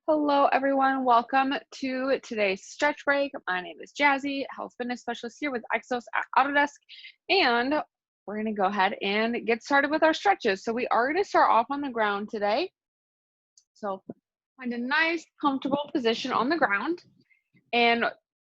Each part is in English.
Hello, everyone. Welcome to today's stretch break. My name is Jazzy, health fitness specialist here with Exos at Autodesk, and we're going to go ahead and get started with our stretches. So we are going to start off on the ground today. So find a nice, comfortable position on the ground. And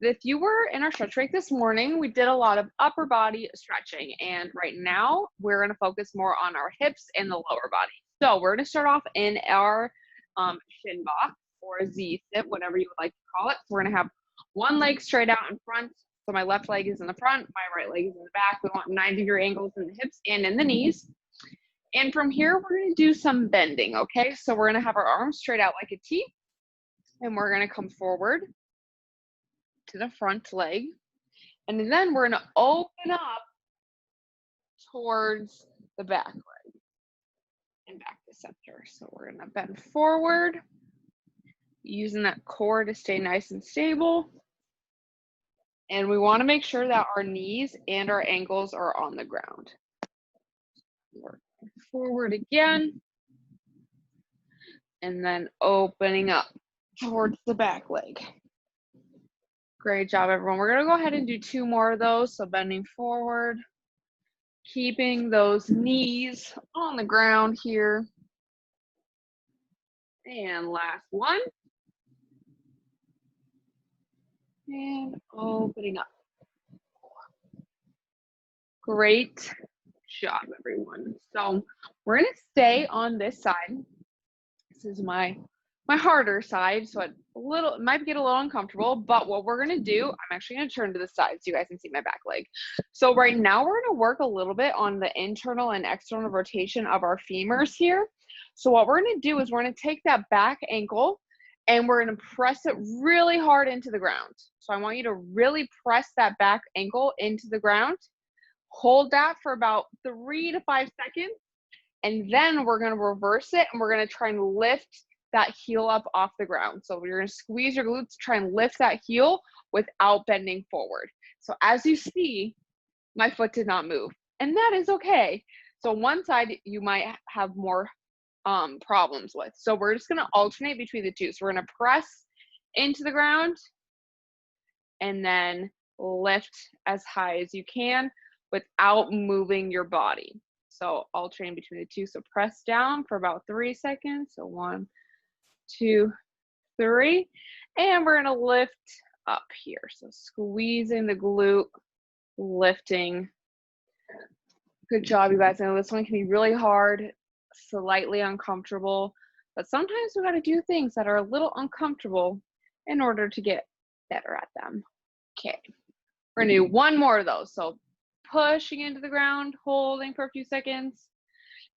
if you were in our stretch break this morning, we did a lot of upper body stretching. And right now, we're going to focus more on our hips and the lower body. So we're going to start off in our Shin Box or Z-sit, whatever you would like to call it. So we're going to have one leg straight out in front. So my left leg is in the front, my right leg is in the back. We want 90-degree angles in the hips and in the knees. And from here, we're going to do some bending, okay? So we're going to have our arms straight out like a T, and we're going to come forward to the front leg. And then we're going to open up towards the back leg and back to center. So we're going to bend forward, using that core to stay nice and stable. And we want to make sure that our knees and our ankles are on the ground. We're forward again, and then opening up towards the back leg. Great job, everyone. We're going to go ahead and do two more of those. So bending forward, keeping those knees on the ground here. And last one. And opening up. Great job, everyone. So we're going to stay on this side. This is my harder side, so it might get a little uncomfortable, but what we're going to do, I'm actually going to turn to the side so you guys can see my back leg. So right now we're going to work a little bit on the internal and external rotation of our femurs here. So what we're going to do is we're going to take that back ankle and we're going to press it really hard into the ground. So I want you to really press that back ankle into the ground. Hold that for about 3 to 5 seconds, and then we're going to reverse it and we're going to try and lift that heel up off the ground. So you're going to squeeze your glutes, try and lift that heel without bending forward. So as you see, my foot did not move, and that is okay. So one side you might have more problems with. So we're just going to alternate between the two. So we're going to press into the ground and then lift as high as you can without moving your body. So alternating between the two. So press down for about 3 seconds. So 1, 2, 3, and we're going to lift up here. So squeezing the glute, lifting. Good job, you guys. I know this one can be really hard, slightly uncomfortable, but sometimes we got to do things that are a little uncomfortable in order to get better at them. Okay, we're going to do one more of those. So pushing into the ground, holding for a few seconds,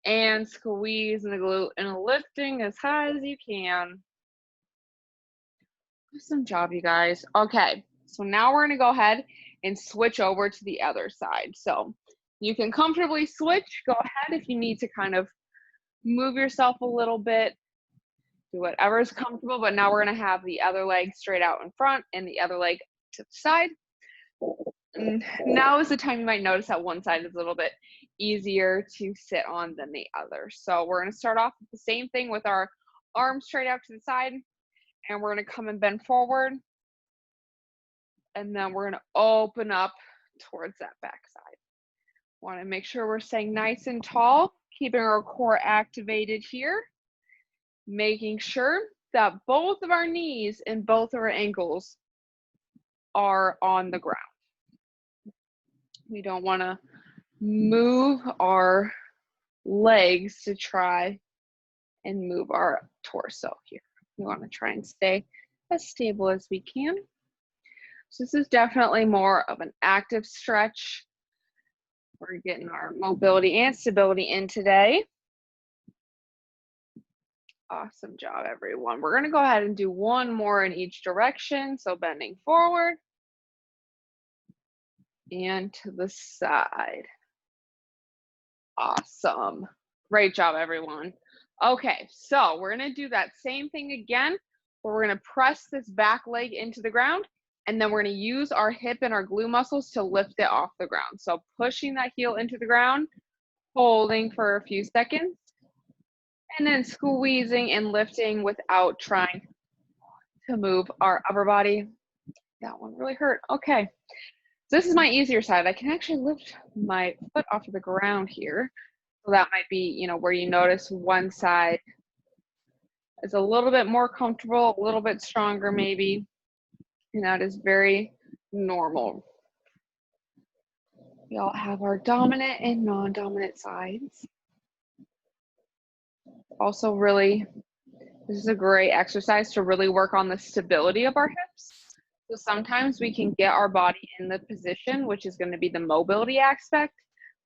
and squeezing the glute and lifting as high as you can. Awesome job, you guys. Okay, so now we're going to go ahead and switch over to the other side. So you can comfortably switch. Go ahead if you need to kind of move yourself a little bit. Do whatever is comfortable, but now we're going to have the other leg straight out in front and the other leg to the side. And now is the time you might notice that one side is a little bit easier to sit on than the other. So we're going to start off with the same thing with our arms straight out to the side, and we're going to come and bend forward, and then we're going to open up towards that back side. Want to make sure we're staying nice and tall, keeping our core activated here, making sure that both of our knees and both of our ankles are on the ground. We don't want to move our legs to try and move our torso here. We want to try and stay as stable as we can. So this is definitely more of an active stretch. We're getting our mobility and stability in today. Awesome job, everyone. We're going to go ahead and do one more in each direction. So bending forward and to the side. Awesome. Great job, everyone. Okay, so we're going to do that same thing again, where we're going to press this back leg into the ground, and then we're going to use our hip and our glute muscles to lift it off the ground. So pushing that heel into the ground, holding for a few seconds, and then squeezing and lifting without trying to move our upper body. That one really hurt. Okay. So this is my easier side. I can actually lift my foot off of the ground here. So that might be, you know, where you notice one side is a little bit more comfortable, a little bit stronger maybe. And that is very normal. We all have our dominant and non-dominant sides. Also really, this is a great exercise to really work on the stability of our hips. So sometimes we can get our body in the position, which is going to be the mobility aspect,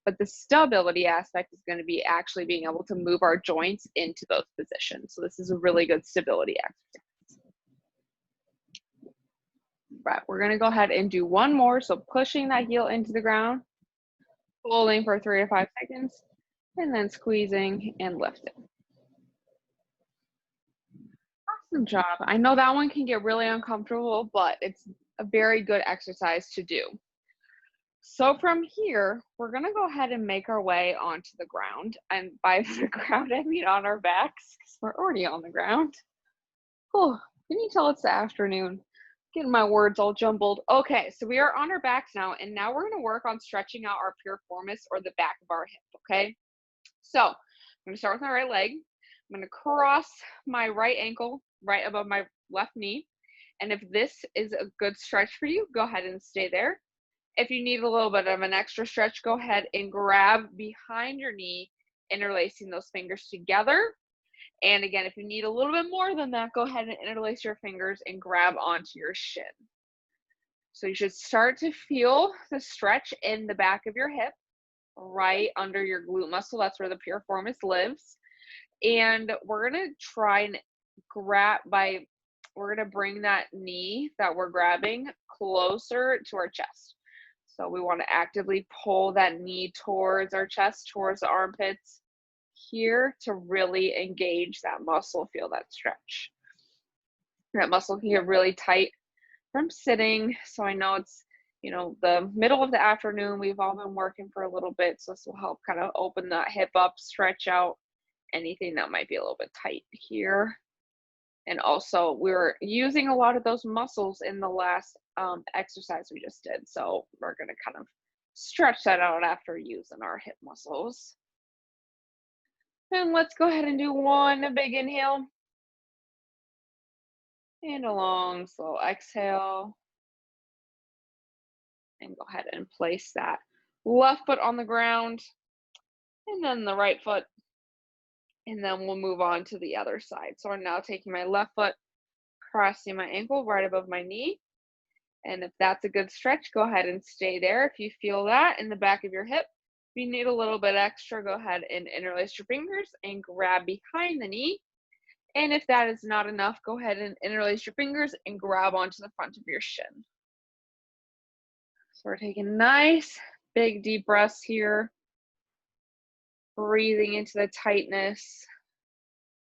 but the stability aspect is going to be actually being able to move our joints into those positions. So this is a really good stability exercise. Right, we're going to go ahead and do one more. So pushing that heel into the ground, holding for 3 to 5 seconds, and then squeezing and lifting. Awesome job. I know that one can get really uncomfortable, but it's a very good exercise to do. So from here, we're going to go ahead and make our way onto the ground. And by the ground, I mean on our backs, because we're already on the ground. Oh, can you tell it's the afternoon? Getting my words all jumbled. Okay, so we are on our backs now, and now we're going to work on stretching out our piriformis, or the back of our hip, okay? So I'm going to start with my right leg. I'm going to cross my right ankle right above my left knee. And if this is a good stretch for you, go ahead and stay there. If you need a little bit of an extra stretch, go ahead and grab behind your knee, interlacing those fingers together. And again, if you need a little bit more than that, go ahead and interlace your fingers and grab onto your shin. So you should start to feel the stretch in the back of your hip, right under your glute muscle. That's where the piriformis lives. And we're going to try and we're going to bring that knee that we're grabbing closer to our chest. So we want to actively pull that knee towards our chest, towards the armpits here to really engage that muscle, feel that stretch. That muscle can get really tight from sitting. So I know it's, you know, the middle of the afternoon, we've all been working for a little bit. So this will help kind of open that hip up, stretch out anything that might be a little bit tight here. And also we were using a lot of those muscles in the last exercise we just did. So we're going to kind of stretch that out after using our hip muscles. And let's go ahead and do one big inhale. And a long, slow exhale. And go ahead and place that left foot on the ground. And then the right foot. And then we'll move on to the other side. So I'm now taking my left foot, crossing my ankle right above my knee. And if that's a good stretch, go ahead and stay there. If you feel that in the back of your hip, if you need a little bit extra, go ahead and interlace your fingers and grab behind the knee. And if that is not enough, go ahead and interlace your fingers and grab onto the front of your shin. So we're taking nice, big, deep breaths here. Breathing into the tightness.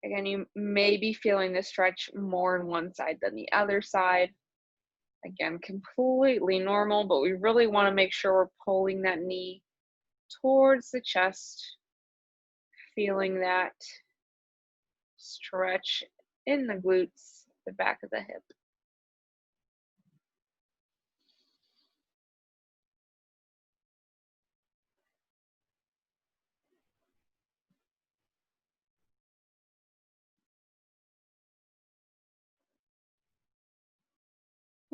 Again, you may be feeling the stretch more on one side than the other side. Again, completely normal, but we really want to make sure we're pulling that knee towards the chest, feeling that stretch in the glutes, the back of the hip.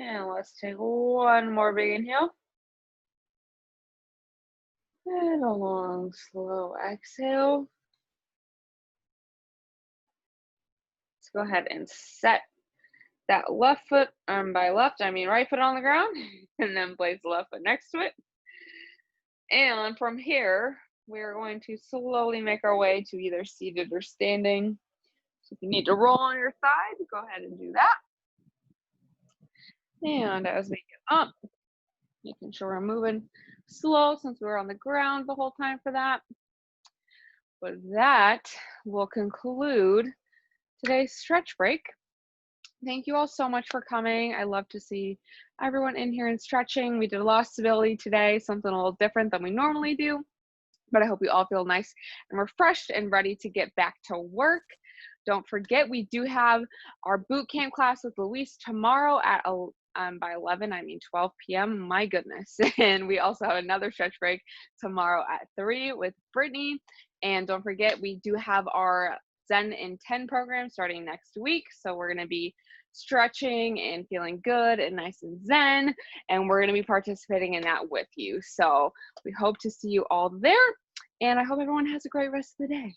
And let's take one more big inhale. And a long, slow exhale. Let's go ahead and set that left foot, by left, I mean right foot on the ground, and then place the left foot next to it. And from here, we're going to slowly make our way to either seated or standing. So if you need to roll on your side, go ahead and do that. And as we get up, making sure we're moving slow since we were on the ground the whole time for that. But that will conclude today's stretch break. Thank you all so much for coming. I love to see everyone in here and stretching. We did a lot of stability today, something a little different than we normally do. But I hope you all feel nice and refreshed and ready to get back to work. Don't forget, we do have our boot camp class with Luis tomorrow at by 11, I mean 12 p.m. My goodness. And we also have another stretch break tomorrow at 3 with Brittany. And don't forget, we do have our Zen in 10 program starting next week. So we're going to be stretching and feeling good and nice and zen. And we're going to be participating in that with you. So we hope to see you all there. And I hope everyone has a great rest of the day.